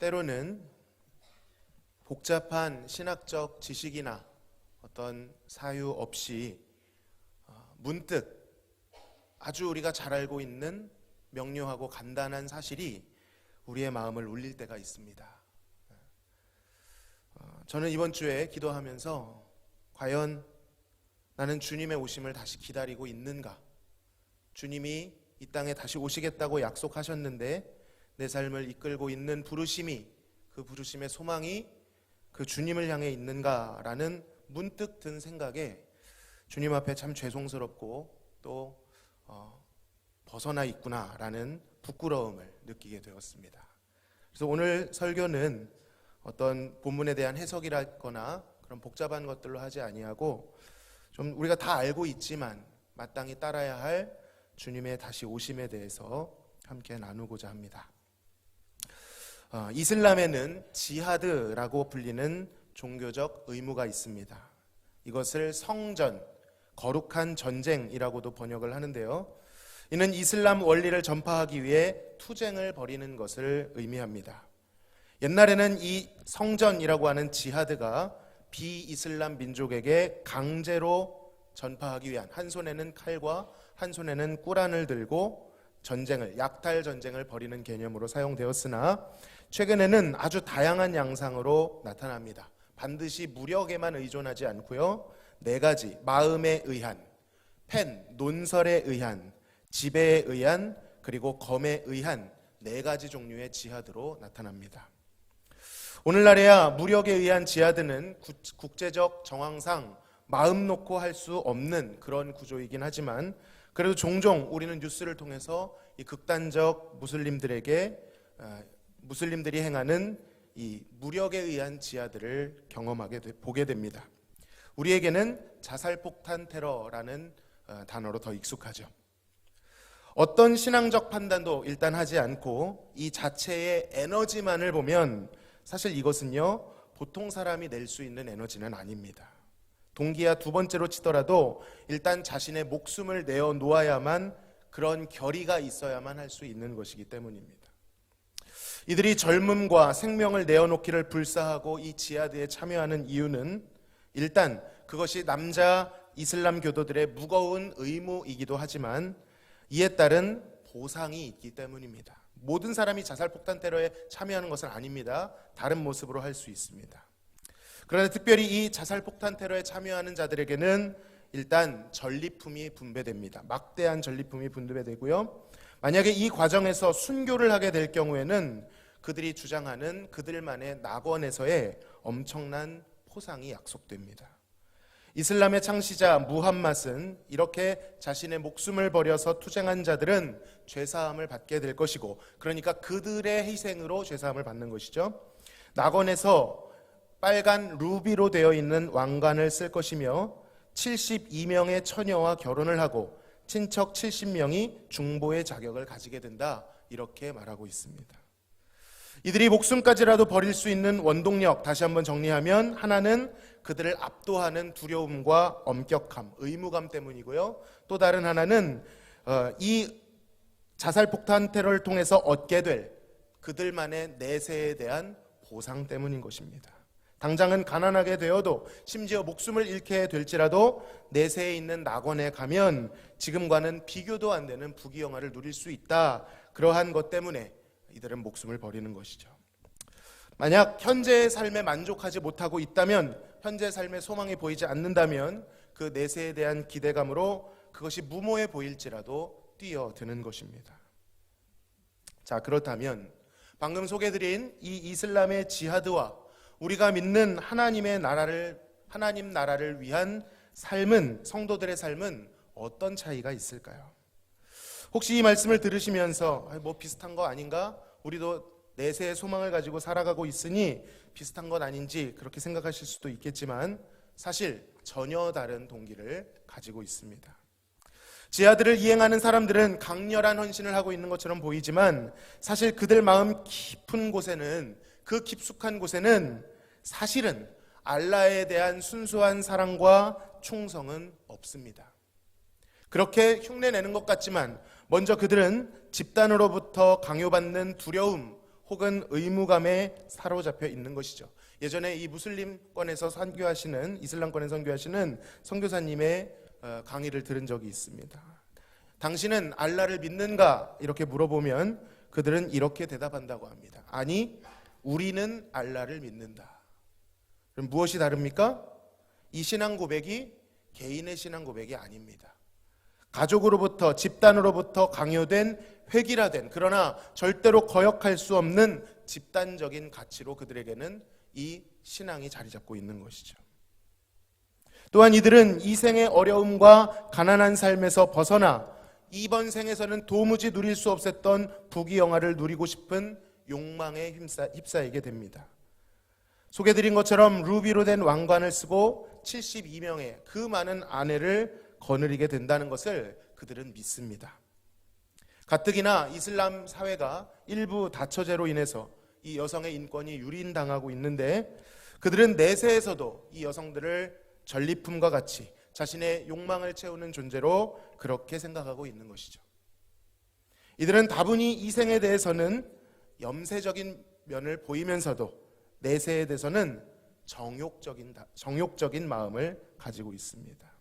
때로는 복잡한 신학적 지식이나 어떤 사유 없이 문득 아주 우리가 잘 알고 있는 명료하고 간단한 사실이 우리의 마음을 울릴 때가 있습니다. 저는 이번 주에 기도하면서 과연 나는 주님의 오심을 다시 기다리고 있는가? 주님이 이 땅에 다시 오시겠다고 약속하셨는데 내 삶을 이끌고 있는 부르심이, 그 부르심의 소망이 그 주님을 향해 있는가라는 문득 든 생각에 주님 앞에 참 죄송스럽고 또 벗어나 있구나라는 부끄러움을 느끼게 되었습니다. 그래서 오늘 설교는 어떤 본문에 대한 해석이라거나 그런 복잡한 것들로 하지 아니하고 좀 우리가 다 알고 있지만 마땅히 따라야 할 주님의 다시 오심에 대해서 함께 나누고자 합니다. 이슬람에는 지하드라고 불리는 종교적 의무가 있습니다. 이것을 성전, 거룩한 전쟁이라고도 번역을 하는데요. 이는 이슬람 원리를 전파하기 위해 투쟁을 벌이는 것을 의미합니다. 옛날에는 이 성전이라고 하는 지하드가 비이슬람 민족에게 강제로 전파하기 위한, 한 손에는 칼과 한 손에는 꾸란을 들고 전쟁을, 약탈 전쟁을 벌이는 개념으로 사용되었으나 최근에는 아주 다양한 양상으로 나타납니다. 반드시 무력에만 의존하지 않고요, 4가지, 마음에 의한, 펜, 논설에 의한, 지배에 의한, 그리고 검에 의한 4가지 종류의 지하드로 나타납니다. 오늘날에야 무력에 의한 지하드는 국제적 정황상 마음 놓고 할 수 없는 그런 구조이긴 하지만 그래도 종종 우리는 뉴스를 통해서 이 극단적 무슬림들이 행하는 이 무력에 의한 지하드를 보게 됩니다. 우리에게는 자살폭탄 테러라는 단어로 더 익숙하죠. 어떤 신앙적 판단도 일단 하지 않고 이 자체의 에너지만을 보면 사실 이것은요, 보통 사람이 낼 수 있는 에너지는 아닙니다. 동기야 2번째로 치더라도 일단 자신의 목숨을 내어 놓아야만, 그런 결의가 있어야만 할 수 있는 것이기 때문입니다. 이들이 젊음과 생명을 내어놓기를 불사하고 이 지하드에 참여하는 이유는 일단 그것이 남자 이슬람 교도들의 무거운 의무이기도 하지만 이에 따른 보상이 있기 때문입니다. 모든 사람이 자살폭탄 테러에 참여하는 것은 아닙니다. 다른 모습으로 할 수 있습니다. 그런데 특별히 이 자살폭탄 테러에 참여하는 자들에게는 일단 전리품이 분배됩니다. 막대한 전리품이 분배되고요. 만약에 이 과정에서 순교를 하게 될 경우에는 그들이 주장하는 그들만의 낙원에서의 엄청난 포상이 약속됩니다. 이슬람의 창시자 무함mad은 이렇게 자신의 목숨을 버려서 투쟁한 자들은 죄사함을 받게 될 것이고, 그러니까 그들의 희생으로 죄사함을 받는 것이죠. 낙원에서 빨간 루비로 되어 있는 왕관을 쓸 것이며 72명의 처녀와 결혼을 하고 친척 70명이 중보의 자격을 가지게 된다, 이렇게 말하고 있습니다. 이들이 목숨까지라도 버릴 수 있는 원동력, 다시 한번 정리하면 하나는 그들을 압도하는 두려움과 엄격함, 의무감 때문이고요. 또 다른 하나는 이 자살폭탄 테러를 통해서 얻게 될 그들만의 내세에 대한 보상 때문인 것입니다. 당장은 가난하게 되어도, 심지어 목숨을 잃게 될지라도 내세에 있는 낙원에 가면 지금과는 비교도 안 되는 부귀영화를 누릴 수 있다, 그러한 것 때문에 이들은 목숨을 버리는 것이죠. 만약 현재의 삶에 만족하지 못하고 있다면, 현재의 삶에 소망이 보이지 않는다면 그 내세에 대한 기대감으로 그것이 무모해 보일지라도 뛰어드는 것입니다. 자, 그렇다면 방금 소개드린 이 이슬람의 지하드와 우리가 믿는 하나님 나라를 위한 삶은, 성도들의 삶은 어떤 차이가 있을까요? 혹시 이 말씀을 들으시면서 뭐 비슷한 거 아닌가? 우리도 내세의 소망을 가지고 살아가고 있으니 비슷한 건 아닌지 그렇게 생각하실 수도 있겠지만 사실 전혀 다른 동기를 가지고 있습니다. 지하드를 이행하는 사람들은 강렬한 헌신을 하고 있는 것처럼 보이지만 사실 그들 마음 깊은 곳에는, 그 깊숙한 곳에는 사실은 알라에 대한 순수한 사랑과 충성은 없습니다. 그렇게 흉내내는 것 같지만 먼저 그들은 집단으로부터 강요받는 두려움 혹은 의무감에 사로잡혀 있는 것이죠. 예전에 이 무슬림권에서 선교하시는, 이슬람권에서 선교하시는 선교사님의 강의를 들은 적이 있습니다. 당신은 알라를 믿는가? 이렇게 물어보면 그들은 이렇게 대답한다고 합니다. 아니, 우리는 알라를 믿는다. 그럼 무엇이 다릅니까? 이 신앙 고백이 개인의 신앙 고백이 아닙니다. 가족으로부터, 집단으로부터 강요된, 획일화된, 그러나 절대로 거역할 수 없는 집단적인 가치로 그들에게는 이 신앙이 자리 잡고 있는 것이죠. 또한 이들은 이 생의 어려움과 가난한 삶에서 벗어나 이번 생에서는 도무지 누릴 수 없었던 부귀영화를 누리고 싶은 욕망에 휩싸이게 됩니다. 소개드린 것처럼 루비로 된 왕관을 쓰고 72명의 그 많은 아내를 거느리게 된다는 것을 그들은 믿습니다. 가뜩이나 이슬람 사회가 일부 다처제로 인해서 이 여성의 인권이 유린당하고 있는데 그들은 내세에서도 이 여성들을 전리품과 같이 자신의 욕망을 채우는 존재로 그렇게 생각하고 있는 것이죠. 이들은 다분히 이 생에 대해서는 염세적인 면을 보이면서도 내세에 대해서는 정욕적인 마음을 가지고 있습니다.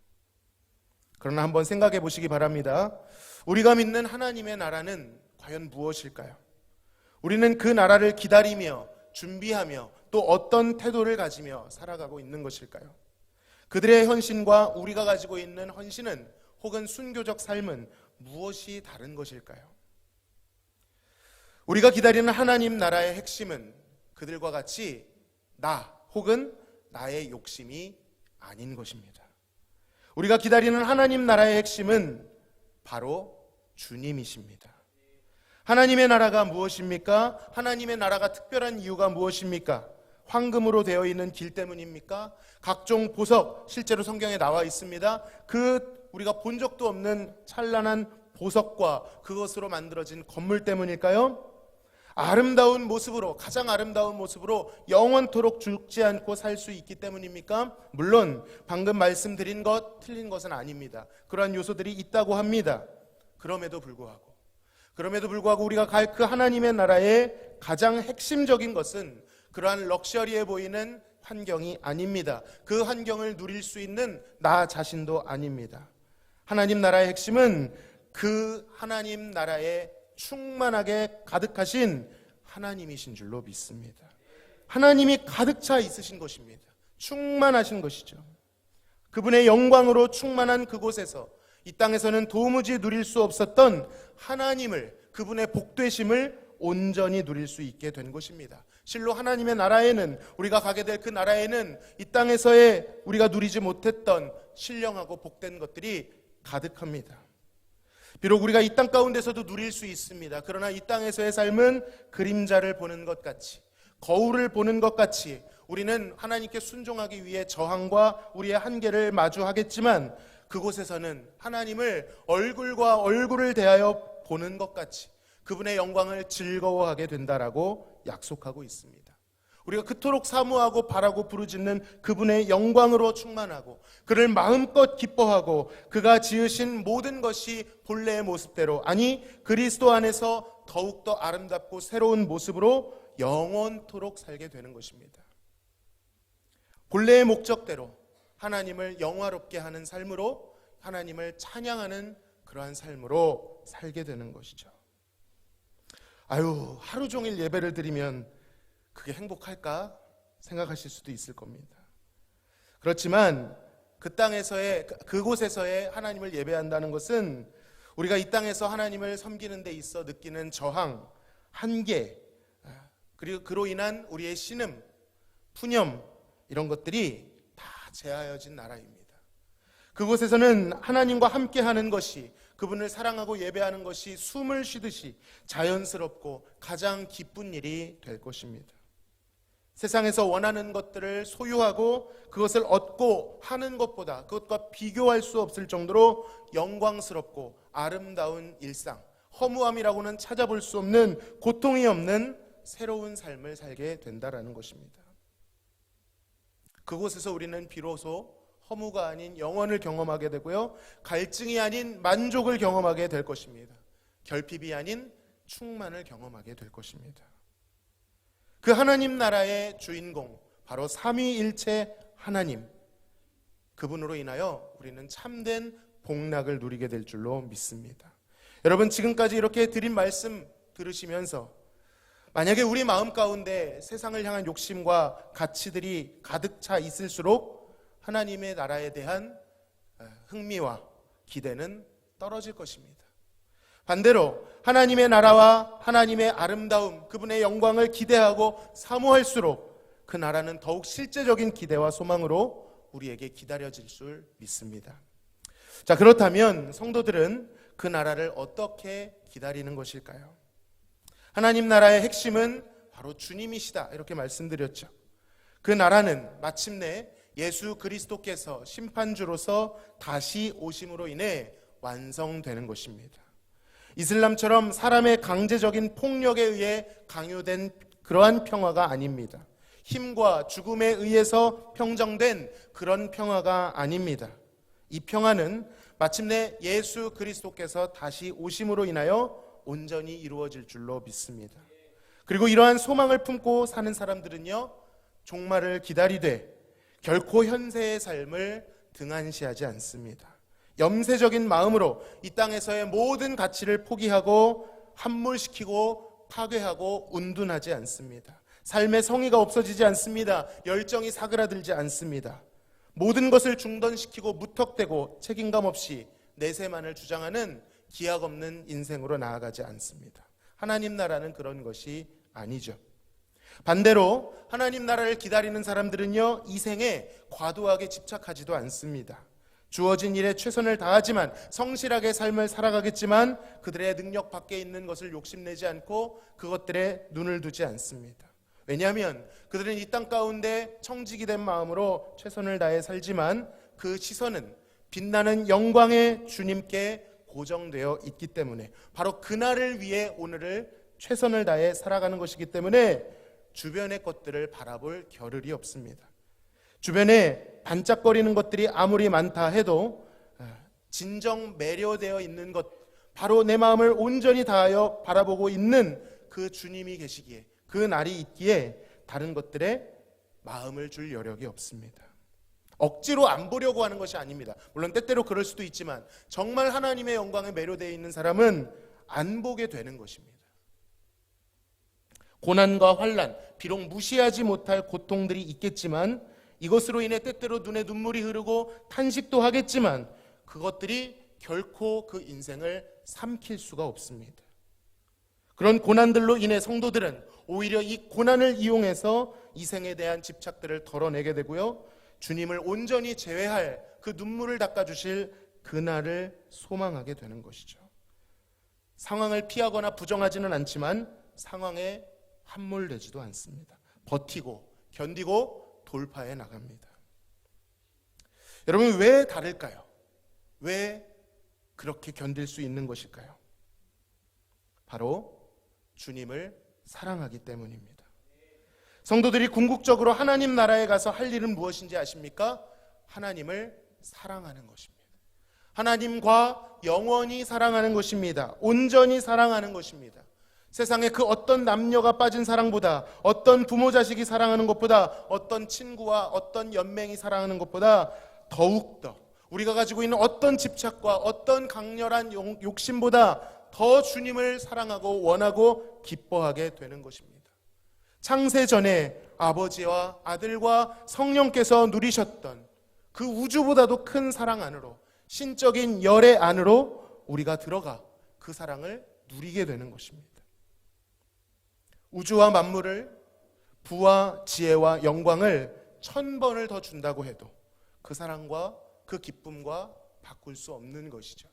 그러나 한번 생각해 보시기 바랍니다. 우리가 믿는 하나님의 나라는 과연 무엇일까요? 우리는 그 나라를 기다리며 준비하며 또 어떤 태도를 가지며 살아가고 있는 것일까요? 그들의 헌신과 우리가 가지고 있는 헌신은 혹은 순교적 삶은 무엇이 다른 것일까요? 우리가 기다리는 하나님 나라의 핵심은 그들과 같이 나 혹은 나의 욕심이 아닌 것입니다. 우리가 기다리는 하나님 나라의 핵심은 바로 주님이십니다. 하나님의 나라가 무엇입니까? 하나님의 나라가 특별한 이유가 무엇입니까? 황금으로 되어 있는 길 때문입니까? 각종 보석, 실제로 성경에 나와 있습니다. 우리가 본 적도 없는 찬란한 보석과 그것으로 만들어진 건물 때문일까요? 아름다운 모습으로, 가장 아름다운 모습으로 영원토록 죽지 않고 살 수 있기 때문입니까? 물론 방금 말씀드린 것 틀린 것은 아닙니다. 그러한 요소들이 있다고 합니다. 그럼에도 불구하고 우리가 갈 그 하나님의 나라의 가장 핵심적인 것은 그러한 럭셔리해 보이는 환경이 아닙니다. 그 환경을 누릴 수 있는 나 자신도 아닙니다. 하나님 나라의 핵심은 그 하나님 나라에 충만하게 가득하신 하나님이신 줄로 믿습니다. 하나님이 가득 차 있으신 것입니다. 충만하신 것이죠. 그분의 영광으로 충만한 그곳에서 이 땅에서는 도무지 누릴 수 없었던 하나님을, 그분의 복되심을 온전히 누릴 수 있게 된 것입니다. 실로 하나님의 나라에는, 우리가 가게 될 그 나라에는 이 땅에서의 우리가 누리지 못했던 신령하고 복된 것들이 가득합니다. 비록 우리가 이 땅 가운데서도 누릴 수 있습니다. 그러나 이 땅에서의 삶은 그림자를 보는 것 같이, 거울을 보는 것 같이 우리는 하나님께 순종하기 위해 저항과 우리의 한계를 마주하겠지만 그곳에서는 하나님을 얼굴과 얼굴을 대하여 보는 것 같이 그분의 영광을 즐거워하게 된다라고 약속하고 있습니다. 우리가 그토록 사모하고 바라고 부르짖는 그분의 영광으로 충만하고 그를 마음껏 기뻐하고 그가 지으신 모든 것이 본래의 모습대로, 아니 그리스도 안에서 더욱더 아름답고 새로운 모습으로 영원토록 살게 되는 것입니다. 본래의 목적대로 하나님을 영화롭게 하는 삶으로, 하나님을 찬양하는 그러한 삶으로 살게 되는 것이죠. 하루 종일 예배를 드리면 그게 행복할까 생각하실 수도 있을 겁니다. 그렇지만 그 땅에서의, 그곳에서의 하나님을 예배한다는 것은 우리가 이 땅에서 하나님을 섬기는 데 있어 느끼는 저항, 한계, 그리고 그로 인한 우리의 신음, 푸념, 이런 것들이 다 제하여진 나라입니다. 그곳에서는 하나님과 함께하는 것이, 그분을 사랑하고 예배하는 것이 숨을 쉬듯이 자연스럽고 가장 기쁜 일이 될 것입니다. 세상에서 원하는 것들을 소유하고 그것을 얻고 하는 것보다, 그것과 비교할 수 없을 정도로 영광스럽고 아름다운 일상, 허무함이라고는 찾아볼 수 없는, 고통이 없는 새로운 삶을 살게 된다라는 것입니다. 그곳에서 우리는 비로소 허무가 아닌 영원을 경험하게 되고요, 갈증이 아닌 만족을 경험하게 될 것입니다. 결핍이 아닌 충만을 경험하게 될 것입니다. 그 하나님 나라의 주인공, 바로 삼위일체 하나님, 그분으로 인하여 우리는 참된 복락을 누리게 될 줄로 믿습니다. 여러분, 지금까지 이렇게 드린 말씀 들으시면서 만약에 우리 마음 가운데 세상을 향한 욕심과 가치들이 가득 차 있을수록 하나님의 나라에 대한 흥미와 기대는 떨어질 것입니다. 반대로 하나님의 나라와 하나님의 아름다움, 그분의 영광을 기대하고 사모할수록 그 나라는 더욱 실제적인 기대와 소망으로 우리에게 기다려질 줄 믿습니다. 자, 그렇다면 성도들은 그 나라를 어떻게 기다리는 것일까요? 하나님 나라의 핵심은 바로 주님이시다, 이렇게 말씀드렸죠. 그 나라는 마침내 예수 그리스도께서 심판주로서 다시 오심으로 인해 완성되는 것입니다. 이슬람처럼 사람의 강제적인 폭력에 의해 강요된 그러한 평화가 아닙니다. 힘과 죽음에 의해서 평정된 그런 평화가 아닙니다. 이 평화는 마침내 예수 그리스도께서 다시 오심으로 인하여 온전히 이루어질 줄로 믿습니다. 그리고 이러한 소망을 품고 사는 사람들은요, 종말을 기다리되 결코 현세의 삶을 등한시하지 않습니다. 염세적인 마음으로 이 땅에서의 모든 가치를 포기하고 함몰시키고 파괴하고 운둔하지 않습니다. 삶의 성의가 없어지지 않습니다. 열정이 사그라들지 않습니다. 모든 것을 중단시키고 무턱대고 책임감 없이 내세만을 주장하는 기약 없는 인생으로 나아가지 않습니다. 하나님 나라는 그런 것이 아니죠. 반대로 하나님 나라를 기다리는 사람들은요, 이 생에 과도하게 집착하지도 않습니다. 주어진 일에 최선을 다하지만 성실하게 삶을 살아가겠지만 그들의 능력 밖에 있는 것을 욕심내지 않고 그것들에 눈을 두지 않습니다. 왜냐하면 그들은 이 땅 가운데 청직이 된 마음으로 최선을 다해 살지만 그 시선은 빛나는 영광의 주님께 고정되어 있기 때문에, 바로 그날을 위해 오늘을 최선을 다해 살아가는 것이기 때문에 주변의 것들을 바라볼 겨를이 없습니다. 주변에 반짝거리는 것들이 아무리 많다 해도 진정 매료되어 있는 것, 바로 내 마음을 온전히 다하여 바라보고 있는 그 주님이 계시기에, 그 날이 있기에 다른 것들에 마음을 줄 여력이 없습니다. 억지로 안 보려고 하는 것이 아닙니다. 물론 때때로 그럴 수도 있지만 정말 하나님의 영광에 매료되어 있는 사람은 안 보게 되는 것입니다. 고난과 환난, 비록 무시하지 못할 고통들이 있겠지만 이것으로 인해 때때로 눈에 눈물이 흐르고 탄식도 하겠지만 그것들이 결코 그 인생을 삼킬 수가 없습니다. 그런 고난들로 인해 성도들은 오히려 이 고난을 이용해서 이 생에 대한 집착들을 덜어내게 되고요, 주님을 온전히 제외할 그 눈물을 닦아주실 그날을 소망하게 되는 것이죠. 상황을 피하거나 부정하지는 않지만 상황에 함몰되지도 않습니다. 버티고 견디고 돌파해 나갑니다. 여러분, 왜 다를까요? 왜 그렇게 견딜 수 있는 것일까요? 바로 주님을 사랑하기 때문입니다. 성도들이 궁극적으로 하나님 나라에 가서 할 일은 무엇인지 아십니까? 하나님을 사랑하는 것입니다. 하나님과 영원히 사랑하는 것입니다. 온전히 사랑하는 것입니다. 세상의 그 어떤 남녀가 빠진 사랑보다, 어떤 부모 자식이 사랑하는 것보다, 어떤 친구와 어떤 연맹이 사랑하는 것보다 더욱더 우리가 가지고 있는 어떤 집착과 어떤 강렬한 욕심보다 더 주님을 사랑하고 원하고 기뻐하게 되는 것입니다. 창세 전에 아버지와 아들과 성령께서 누리셨던 그 우주보다도 큰 사랑 안으로, 신적인 열애 안으로 우리가 들어가 그 사랑을 누리게 되는 것입니다. 우주와 만물을, 부와 지혜와 영광을 1000번을 더 준다고 해도 그 사랑과 그 기쁨과 바꿀 수 없는 것이죠.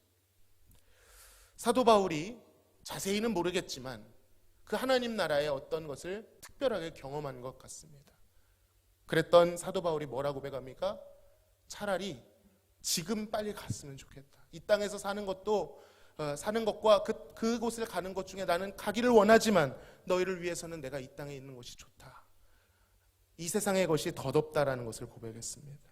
사도 바울이 자세히는 모르겠지만 그 하나님 나라의 어떤 것을 특별하게 경험한 것 같습니다. 그랬던 사도 바울이 뭐라고 고백합니까? 차라리 지금 빨리 갔으면 좋겠다. 이 땅에서 사는 것과 그곳을 가는 것 중에 나는 가기를 원하지만 너희를 위해서는 내가 이 땅에 있는 것이 좋다. 이 세상의 것이 덧없다라는 것을 고백했습니다.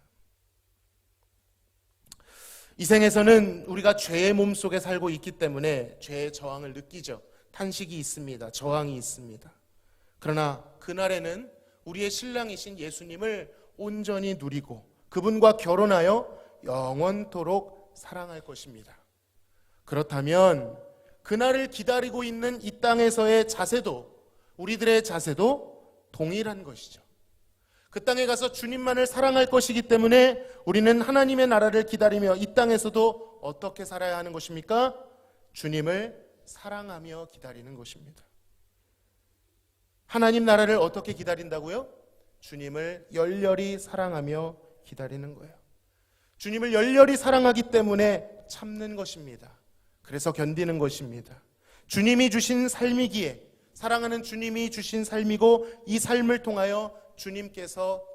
이 생에서는 우리가 죄의 몸속에 살고 있기 때문에 죄의 저항을 느끼죠. 탄식이 있습니다. 저항이 있습니다. 그러나 그날에는 우리의 신랑이신 예수님을 온전히 누리고 그분과 결혼하여 영원토록 사랑할 것입니다. 그렇다면 그날을 기다리고 있는 이 땅에서의 자세도, 우리들의 자세도 동일한 것이죠. 그 땅에 가서 주님만을 사랑할 것이기 때문에 우리는 하나님의 나라를 기다리며 이 땅에서도 어떻게 살아야 하는 것입니까? 주님을 사랑하며 기다리는 것입니다. 하나님 나라를 어떻게 기다린다고요? 주님을 열렬히 사랑하며 기다리는 거예요. 주님을 열렬히 사랑하기 때문에 참는 것입니다. 그래서 견디는 것입니다. 주님이 주신 삶이기에, 사랑하는 주님이 주신 삶이고 이 삶을 통하여 주님께서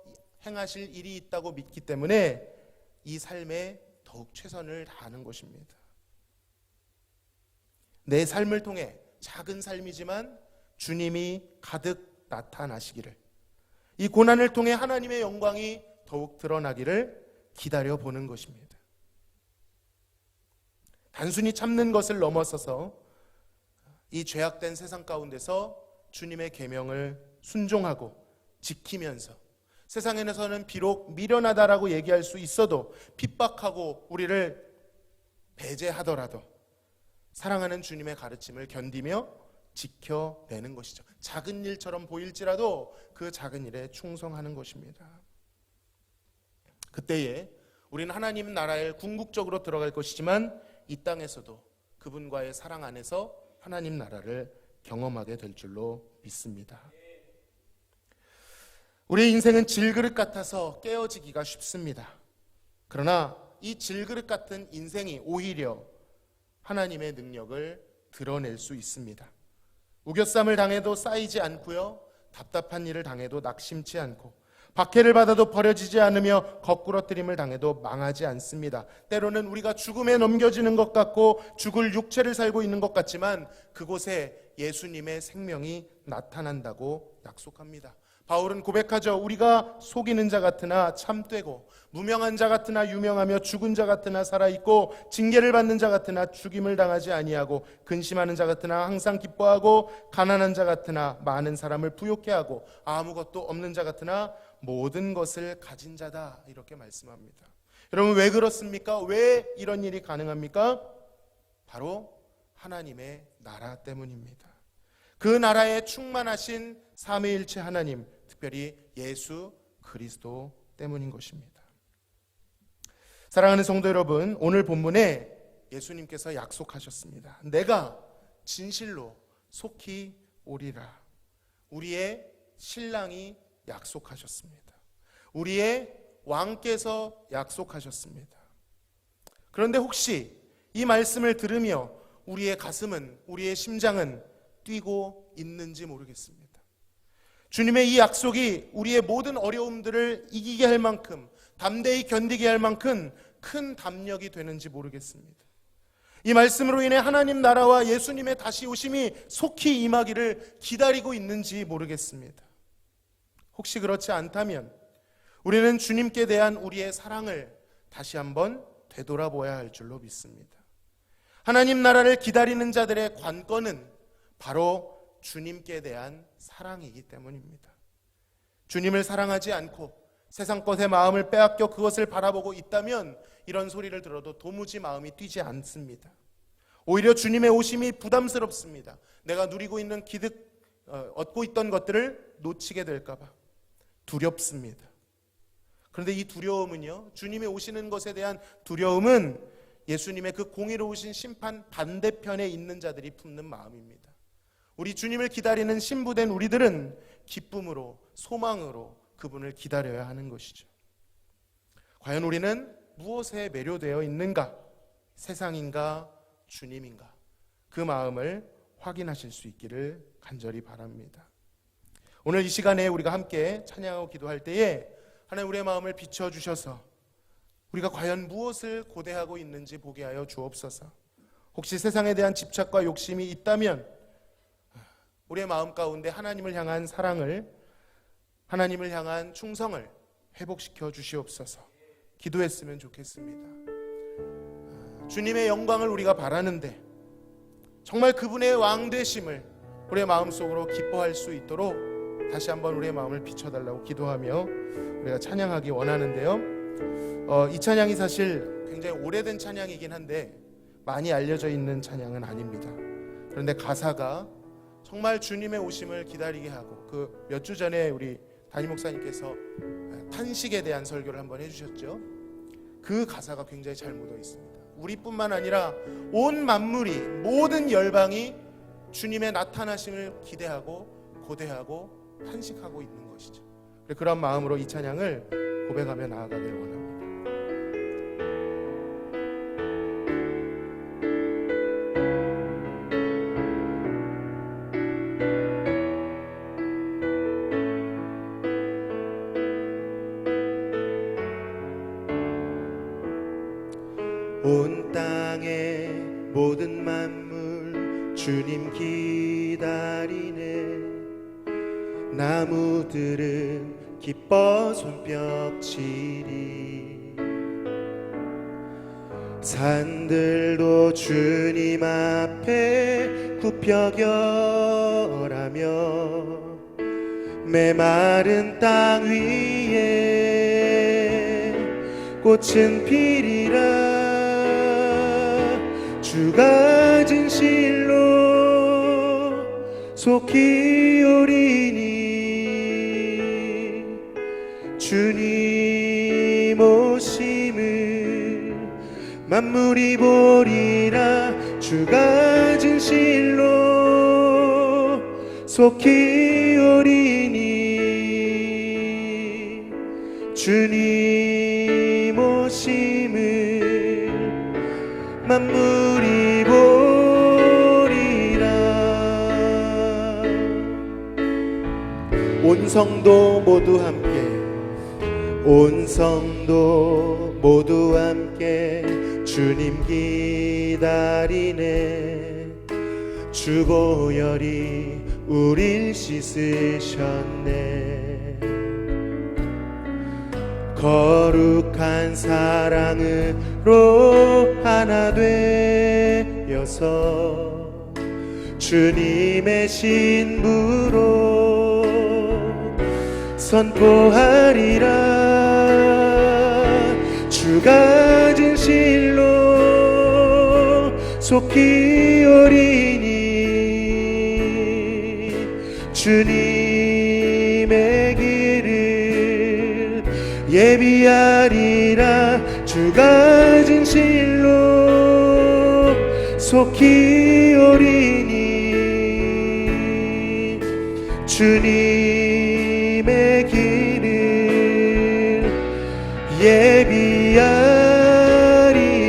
행하실 일이 있다고 믿기 때문에 이 삶에 더욱 최선을 다하는 것입니다. 내 삶을 통해 작은 삶이지만 주님이 가득 나타나시기를, 이 고난을 통해 하나님의 영광이 더욱 드러나기를 기다려보는 것입니다. 단순히 참는 것을 넘어서서 이 죄악된 세상 가운데서 주님의 계명을 순종하고 지키면서, 세상에서는 비록 미련하다라고 얘기할 수 있어도 핍박하고 우리를 배제하더라도 사랑하는 주님의 가르침을 견디며 지켜내는 것이죠. 작은 일처럼 보일지라도 그 작은 일에 충성하는 것입니다. 그때에 우리는 하나님 나라에 궁극적으로 들어갈 것이지만 이 땅에서도 그분과의 사랑 안에서 하나님 나라를 경험하게 될 줄로 믿습니다. 우리의 인생은 질그릇 같아서 깨어지기가 쉽습니다. 그러나 이 질그릇 같은 인생이 오히려 하나님의 능력을 드러낼 수 있습니다. 우겨쌈을 당해도 쌓이지 않고요, 답답한 일을 당해도 낙심치 않고, 박해를 받아도 버려지지 않으며 거꾸러뜨림을 당해도 망하지 않습니다. 때로는 우리가 죽음에 넘겨지는 것 같고 죽을 육체를 살고 있는 것 같지만 그곳에 예수님의 생명이 나타난다고 약속합니다. 바울은 고백하죠. 우리가 속이는 자 같으나 참되고 무명한 자 같으나 유명하며 죽은 자 같으나 살아있고 징계를 받는 자 같으나 죽임을 당하지 아니하고 근심하는 자 같으나 항상 기뻐하고 가난한 자 같으나 많은 사람을 부욕해 하고 아무것도 없는 자 같으나 모든 것을 가진 자다, 이렇게 말씀합니다. 여러분, 왜 그렇습니까? 왜 이런 일이 가능합니까? 바로 하나님의 나라 때문입니다. 그 나라에 충만하신 삼위일체 하나님, 특별히 예수 그리스도 때문인 것입니다. 사랑하는 성도 여러분, 오늘 본문에 예수님께서 약속하셨습니다. 내가 진실로 속히 오리라. 우리의 신랑이 약속하셨습니다. 우리의 왕께서 약속하셨습니다. 그런데 혹시 이 말씀을 들으며 우리의 가슴은, 우리의 심장은 뛰고 있는지 모르겠습니다. 주님의 이 약속이 우리의 모든 어려움들을 이기게 할 만큼, 담대히 견디게 할 만큼 큰 담력이 되는지 모르겠습니다. 이 말씀으로 인해 하나님 나라와 예수님의 다시 오심이 속히 임하기를 기다리고 있는지 모르겠습니다. 혹시 그렇지 않다면 우리는 주님께 대한 우리의 사랑을 다시 한번 되돌아보아야 할 줄로 믿습니다. 하나님 나라를 기다리는 자들의 관건은 바로 주님께 대한 사랑이기 때문입니다. 주님을 사랑하지 않고 세상 것에 마음을 빼앗겨 그것을 바라보고 있다면 이런 소리를 들어도 도무지 마음이 뛰지 않습니다. 오히려 주님의 오심이 부담스럽습니다. 내가 누리고 있는 얻고 있던 것들을 놓치게 될까 봐 두렵습니다. 그런데 이 두려움은요, 주님의 오시는 것에 대한 두려움은 예수님의 그 공의로우신 심판 반대편에 있는 자들이 품는 마음입니다. 우리 주님을 기다리는 신부된 우리들은 기쁨으로, 소망으로 그분을 기다려야 하는 것이죠. 과연 우리는 무엇에 매료되어 있는가? 세상인가? 주님인가? 그 마음을 확인하실 수 있기를 간절히 바랍니다. 오늘 이 시간에 우리가 함께 찬양하고 기도할 때에 하나님 우리의 마음을 비춰주셔서 우리가 과연 무엇을 고대하고 있는지 보게 하여 주옵소서. 혹시 세상에 대한 집착과 욕심이 있다면 우리의 마음 가운데 하나님을 향한 사랑을, 하나님을 향한 충성을 회복시켜 주시옵소서. 기도했으면 좋겠습니다. 주님의 영광을 우리가 바라는데 정말 그분의 왕되심을, 우리의 마음속으로 기뻐할 수 있도록 다시 한번 우리의 마음을 비춰달라고 기도하며 우리가 찬양하기 원하는데요. 이 찬양이 사실 굉장히 오래된 찬양이긴 한데 많이 알려져 있는 찬양은 아닙니다. 그런데 가사가 정말 주님의 오심을 기다리게 하고, 그 몇 주 전에 우리 담임 목사님께서 탄식에 대한 설교를 한번 해주셨죠. 그 가사가 굉장히 잘 묻어 있습니다. 우리뿐만 아니라 온 만물이, 모든 열방이 주님의 나타나심을 기대하고 고대하고 탄식하고 있는 것이죠. 그런 마음으로 이 찬양을 고백하며 나아가길 원합니다. 온 땅의 모든 만물 주님 기다리네. 나무들은 기뻐 손뼉치리. 산들도 주님 앞에 굽혀 결하며 메마른 땅 위에 꽃은 피리라. 주가 진실로 속히 오리니. 주님 오심을 만물이 보리라. 주가 진실로 속히 오리니. 주님 오심을 만물이 보리라. 온 성도 모두 함께, 온 성도 모두 함께 주님 기다리네. 주 보혈이 우릴 씻으셨네. 거룩한 사랑으로 하나 되어서 주님의 신부로 선포하리라. 주가 진실로 속히 오리니. 주님의 길을 예비하리라. 주가 진실로 속히 오리니. 주님의 길을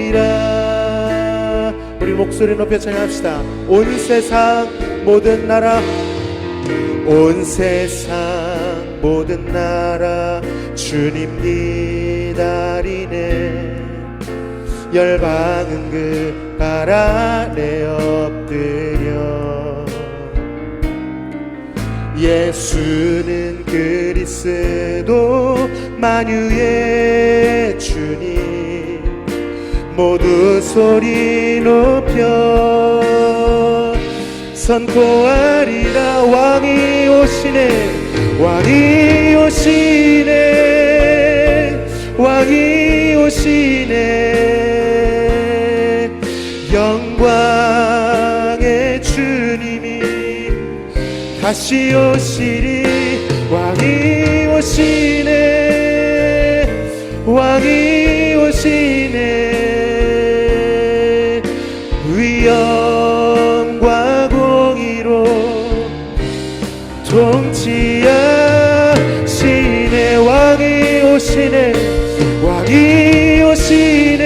예비하리라. 우리 목소리 높여 찬양합시다. 온 세상 모든 나라, 온 세상 모든 나라 주님 기다리네. 열방은 그 발 아래 엎드려. 예수는 그리스도 만유의 주님. 모두 소리 높여 선포하리라. 왕이 오시네, 왕이 오시네, 왕이 오시네. 영광의 주님이 다시 오시리. 왕이 오시네, 왕이 오시네. 위엄과 공의로 통치하시네. 왕이 오시네, 왕이 오시네,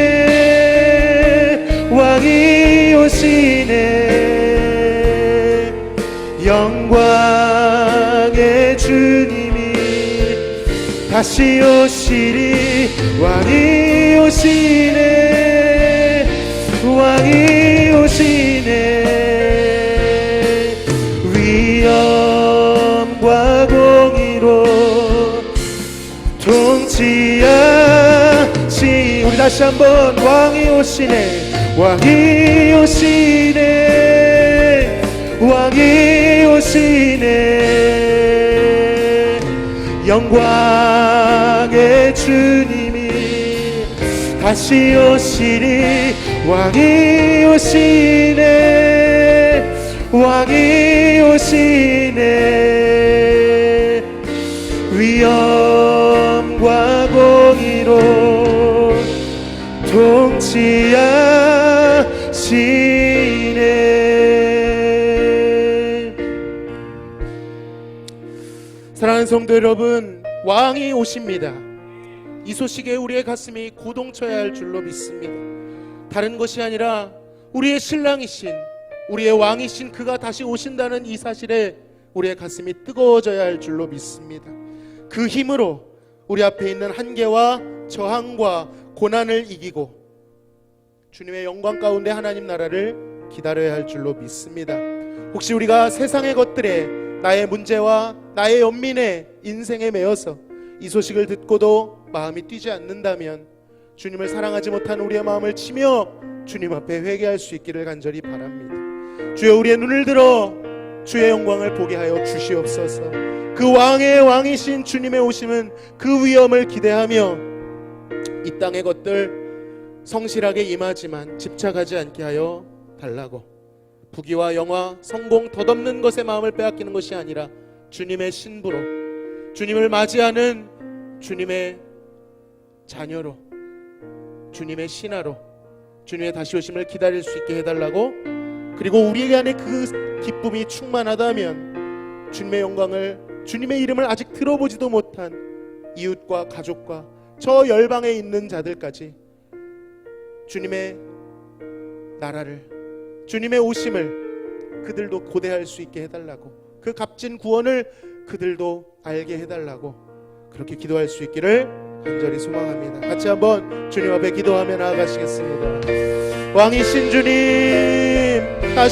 왕이 오시네. 영광의 주님이 다시 오시리. 왕이 오시네, 왕이 오시네. 위엄과 공의로 통치하시. 우리 다시 한번 왕이 오시네, 왕이 오시네, 왕이 오시네 영광의 주님이 다시 오시니 왕이 오시네 왕이 오시네 위엄과 공의로 통치하시네. 사랑하는 성도 여러분, 왕이 오십니다. 이 소식에 우리의 가슴이 고동쳐야 할 줄로 믿습니다. 다른 것이 아니라 우리의 신랑이신, 우리의 왕이신 그가 다시 오신다는 이 사실에 우리의 가슴이 뜨거워져야 할 줄로 믿습니다. 그 힘으로 우리 앞에 있는 한계와 저항과 고난을 이기고 주님의 영광 가운데 하나님 나라를 기다려야 할 줄로 믿습니다. 혹시 우리가 세상의 것들에 나의 문제와 나의 연민에 인생에 매여서 이 소식을 듣고도 마음이 뛰지 않는다면 주님을 사랑하지 못한 우리의 마음을 치며 주님 앞에 회개할 수 있기를 간절히 바랍니다. 주여, 우리의 눈을 들어 주의 영광을 보게 하여 주시옵소서. 그 왕의 왕이신 주님의 오심은 그 위엄을 기대하며 이 땅의 것들 성실하게 임하지만 집착하지 않게 하여 달라고, 부귀와 영화, 성공, 덧없는 것에 마음을 빼앗기는 것이 아니라 주님의 신부로, 주님을 맞이하는 주님의 자녀로, 주님의 신하로 주님의 다시 오심을 기다릴 수 있게 해달라고, 그리고 우리 안에 그 기쁨이 충만하다면 주님의 영광을, 주님의 이름을 아직 들어보지도 못한 이웃과 가족과 저 열방에 있는 자들까지 주님의 나라를, 주님의 오심을 그들도 고대할 수 있게 해달라고, 그 값진 구원을 그들도 알게 해달라고 그렇게 기도할 수 있기를 간절히 소망합니다. 같이 한번 주님 앞에 기도하며 나아가시겠습니다. 왕이신 주님,